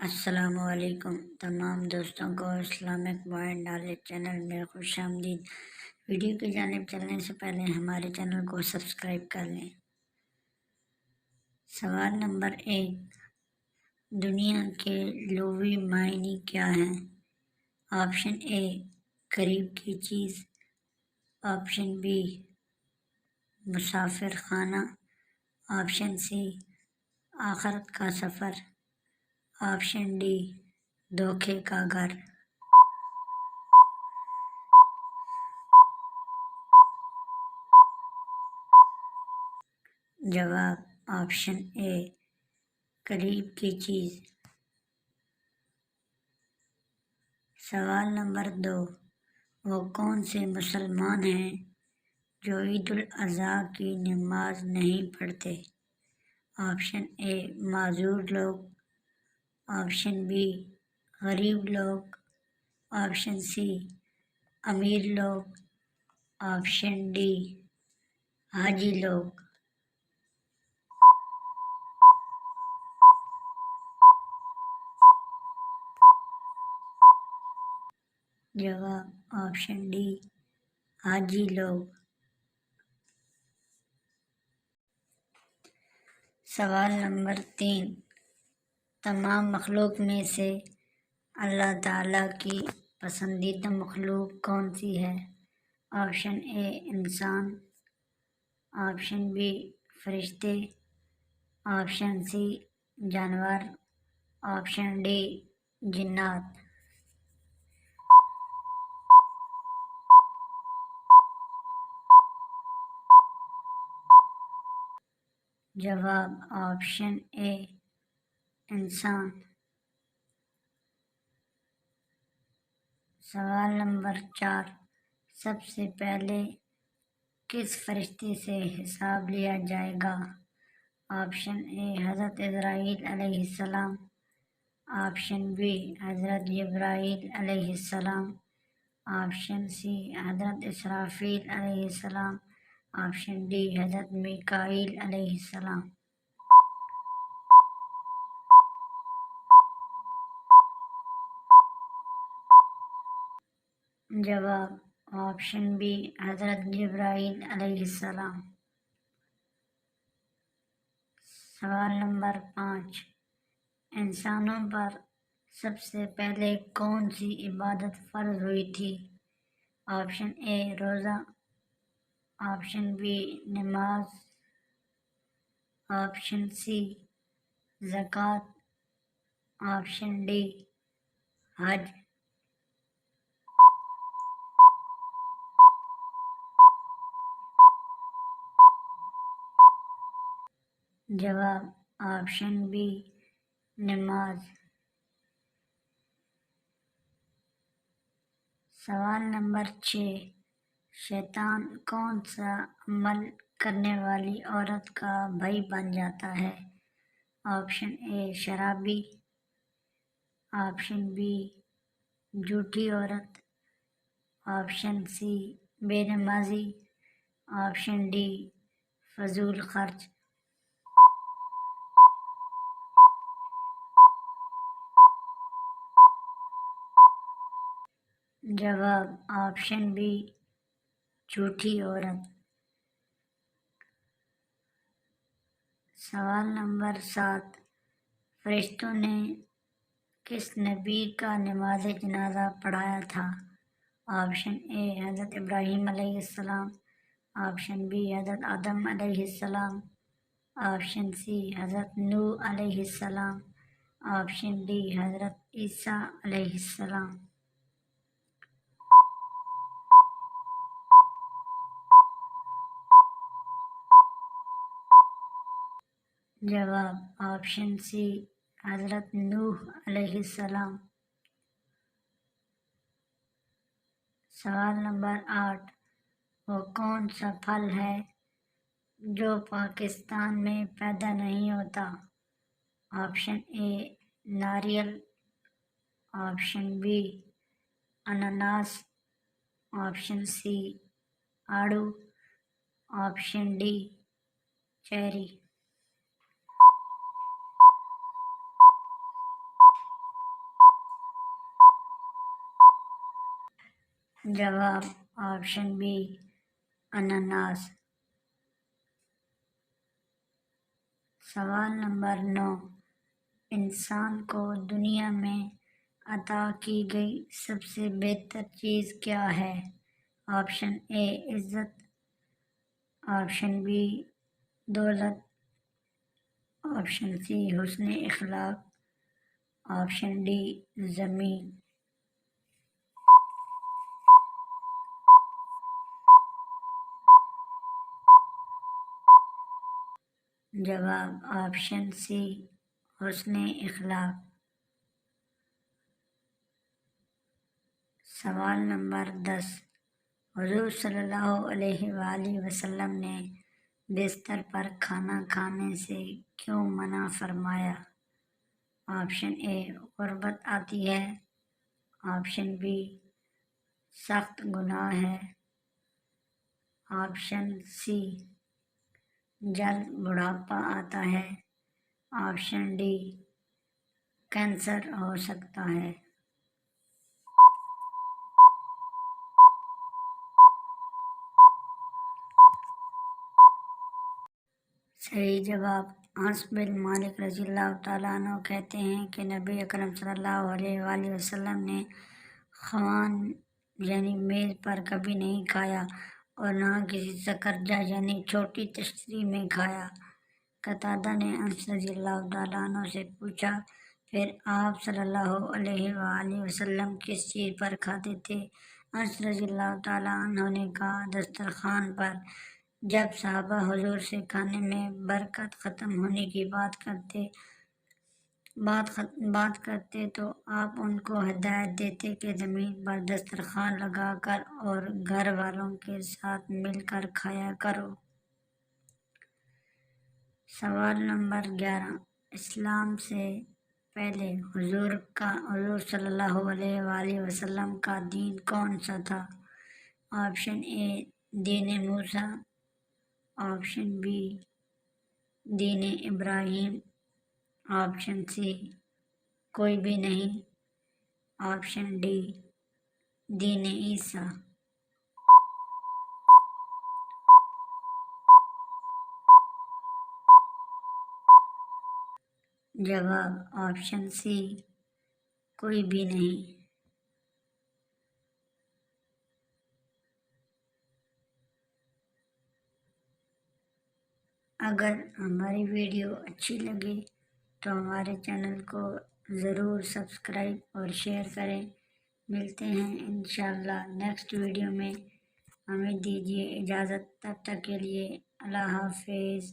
السلام علیکم تمام دوستوں کو اسلامک پوائنٹ نالج چینل میں خوش آمدید۔ ویڈیو کی جانب چلنے سے پہلے ہمارے چینل کو سبسکرائب کر لیں۔ سوال نمبر 1، دنیا کے لغوی معنی کیا ہیں؟ آپشن اے قریب کی چیز، آپشن بی مسافر خانہ، آپشن سی آخرت کا سفر، آپشن ڈی دھوکے کا گھر۔ جواب آپشن اے قریب کی چیز۔ سوال نمبر 2، وہ کون سے مسلمان ہیں جو عید الاضحیٰ کی نماز نہیں پڑھتے؟ آپشن اے معذور لوگ، آپشن بی غریب لوگ، آپشن سی امیر لوگ، آپشن ڈی حاجی لوگ۔ جواب آپشن ڈی حاجی لوگ۔ سوال نمبر 3، تمام مخلوق میں سے اللہ تعالیٰ کی پسندیدہ مخلوق کون سی ہے؟ آپشن اے انسان، آپشن بی فرشتے، آپشن سی جانور، آپشن ڈی جنات۔ جواب آپشن اے انسان۔ سوال نمبر 4، سب سے پہلے کس فرشتے سے حساب لیا جائے گا؟ آپشن اے حضرت اسرائیل علیہ السلام، آپشن بی حضرت جبرائیل علیہ السلام، آپشن سی حضرت اسرافیل علیہ السلام، آپشن ڈی حضرت میکائیل علیہ السلام۔ جواب آپشن بی حضرت جبرائیل علیہ السلام۔ سوال نمبر 5، انسانوں پر سب سے پہلے کون سی عبادت فرض ہوئی تھی؟ آپشن اے روزہ، آپشن بی نماز، آپشن سی زکوٰۃ، آپشن ڈی حج۔ جواب آپشن بی نماز۔ سوال نمبر 6، شیطان کون سا عمل کرنے والی عورت کا بھائی بن جاتا ہے؟ آپشن اے شرابی، آپشن بی جھوٹی عورت، آپشن سی بے نمازی، آپشن ڈی فضول خرچ۔ جواب آپشن بی جھوٹی عورت۔ سوال نمبر 7، فرشتوں نے کس نبی کا نماز جنازہ پڑھایا تھا؟ آپشن اے حضرت ابراہیم علیہ السلام، آپشن بی حضرت آدم علیہ السلام، آپشن سی حضرت نوح علیہ السلام، آپشن ڈی حضرت عیسیٰ علیہ السلام۔ جواب آپشن سی حضرت نوح علیہ السلام۔ سوال نمبر 8، وہ کون سا پھل ہے جو پاکستان میں پیدا نہیں ہوتا؟ آپشن اے ناریل، آپشن بی اناناس، آپشن سی آڑو، آپشن ڈی چیری۔ جواب آپشن بی اناناس۔ سوال نمبر 9، انسان کو دنیا میں عطا کی گئی سب سے بہتر چیز کیا ہے؟ آپشن اے عزت، آپشن بی دولت، آپشن سی حسن اخلاق، آپشن ڈی زمین۔ جواب آپشن سی حسن اخلاق۔ سوال نمبر 10، حضور صلی اللہ علیہ وآلہ وسلم نے بستر پر کھانا کھانے سے کیوں منع فرمایا؟ آپشن اے غربت آتی ہے، آپشن بی سخت گناہ ہے، آپشن سی جلد بڑھاپا آتا ہے، آپشن ڈی کینسر ہو سکتا ہے۔ صحیح جواب انس بن مالک رضی اللہ تعالیٰ عنہ کہتے ہیں کہ نبی اکرم صلی اللہ علیہ وآلہ وسلم نے خوان یعنی میز پر کبھی نہیں کھایا اور نہ کسی سکرجہ یعنی چھوٹی تشتری میں کھایا۔ قتادہ نے انس رضی اللہ تعالیٰ عنہ سے پوچھا، پھر آپ صلی اللہ علیہ وآلہ وسلم کس چیز پر کھاتے تھے؟ انس رضی اللہ تعالیٰ عنہ نے کہا، دسترخوان پر۔ جب صحابہ حضور سے کھانے میں برکت ختم ہونے کی بات کرتے تو آپ ان کو ہدایت دیتے کہ زمین پر دسترخوان لگا کر اور گھر والوں کے ساتھ مل کر کھایا کرو۔ سوال نمبر 11، اسلام سے پہلے حضور صلی اللہ علیہ وآلہ وسلم کا دین کون سا تھا؟ آپشن اے دین موسیٰ، آپشن بی دین ابراہیم، آپشن سی کوئی بھی نہیں، آپشن ڈی دین عیسیٰ۔ جواب آپشن سی کوئی بھی نہیں۔ اگر ہماری ویڈیو اچھی لگے تو ہمارے چینل کو ضرور سبسکرائب اور شیئر کریں۔ ملتے ہیں انشاءاللہ نیکسٹ ویڈیو میں۔ ہمیں دیجیے اجازت، تب تک کے لیے اللہ حافظ۔